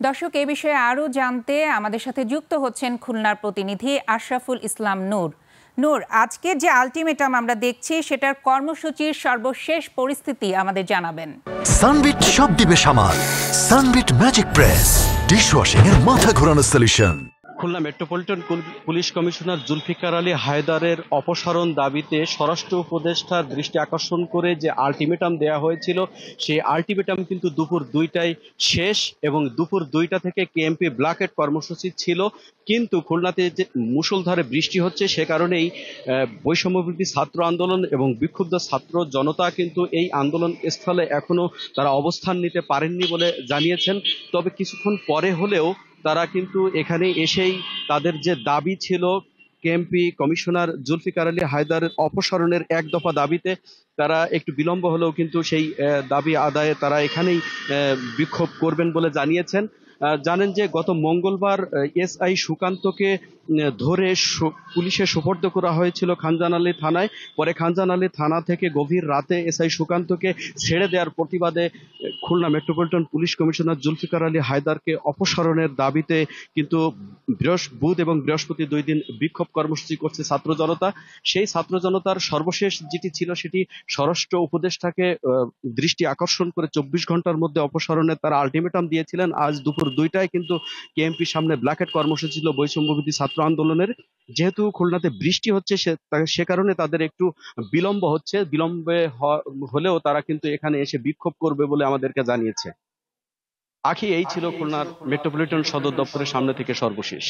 দর্শক, এই বিষয়ে আরও জানতে আমাদের সাথে যুক্ত হচ্ছেন খুলনার প্রতিনিধি আশরাফুল ইসলাম নূর। নূর, আজকে যে আলটিমেটাম আমরা দেখছি সেটার কর্মসূচির সর্বশেষ পরিস্থিতি আমাদের জানাবেন। সানবিট সব দিবে সামাল। সানবিট ম্যাজিক প্রেস ডিশওয়াশিং এর মাথা ঘোরানো solution. Khulna metropolitan police commissioner Zulfiqar Ali হায়দারের অপসারণ দাবিতে স্বরাষ্ট্র উপদেষ্টার দৃষ্টি আকর্ষণ করে যে আলটিমেটাম দেয়া হয়েছিল, সেই আলটিমেটাম কিন্তু দুপুর 2টায় শেষ এবং দুপুর 2টা থেকে কেএমপি ব্লকেট কর্মসূচি ছিল। কিন্তু খুলনাতে যে মুষলধারে বৃষ্টি হচ্ছে, সে কারণেই বৈষম্যবিরোধী ছাত্র আন্দোলন এবং বিক্ষুব্ধ ছাত্র জনতা কিন্তু এই আন্দোলন স্থলে এখনো তারা অবস্থান নিতে পারেননি বলে জানিয়েছেন। তবে কিছুক্ষণ পরে হলেও তারা কিন্তু এখানে এসেই তাদের যে দাবি ছিল কেএমপি কমিশনার জুলফিকার আলী হায়দারের অপসারণের এক দফা দাবিতে, তারা একটু বিলম্ব হলেও কিন্তু সেই দাবি আদায়ে তারা এখানেই বিক্ষোভ করবেন বলে জানিয়েছেন। জানেন যে গত মঙ্গলবার এসআই সুকান্তকে ধরে পুলিশে সোপর্দ করা হয়েছিল খানজান আলী থানায়। পরে খানজান আলী থানা থেকে গভীর রাতে এসআই সুকান্তকে ছেড়ে দেওয়ার প্রতিবাদে Khulna metropolitan police commissioner Zulfiqar Ali হায়দারকে অপসারণের দাবিতে কিন্তু বুধ এবং বৃহস্পতি 2 দিন বিক্ষোভ কর্মসূচি করছে ছাত্র জনতা। সেই ছাত্র জনতার সর্বশেষ যেটি ছিল সেটি স্বরাষ্ট্র উপদেষ্টাকে দৃষ্টি আকর্ষণ করে 24 ঘন্টার মধ্যে অপসারণের তারা আলটিমেটাম দিয়েছিলেন। আজ দুপুর 2টায় কিন্তু কেএমপির সামনে ব্ল্যাকেট কর্মসূচি ছিল বৈষম্যবিরোধী ছাত্র আন্দোলনের। যেহেতু খুলনাতে বৃষ্টি হচ্ছে সে কারণে তাদের একটু বিলম্ব হচ্ছে। বিলম্বে হলেও তারা কিন্তু এখানে এসে বিক্ষোভ করবে বলে আমাদেরকে জানিয়েছে। আখি, এই ছিল খুলনার মেট্রোপলিটন সদর দপ্তরের সামনে থেকে সর্বশেষ।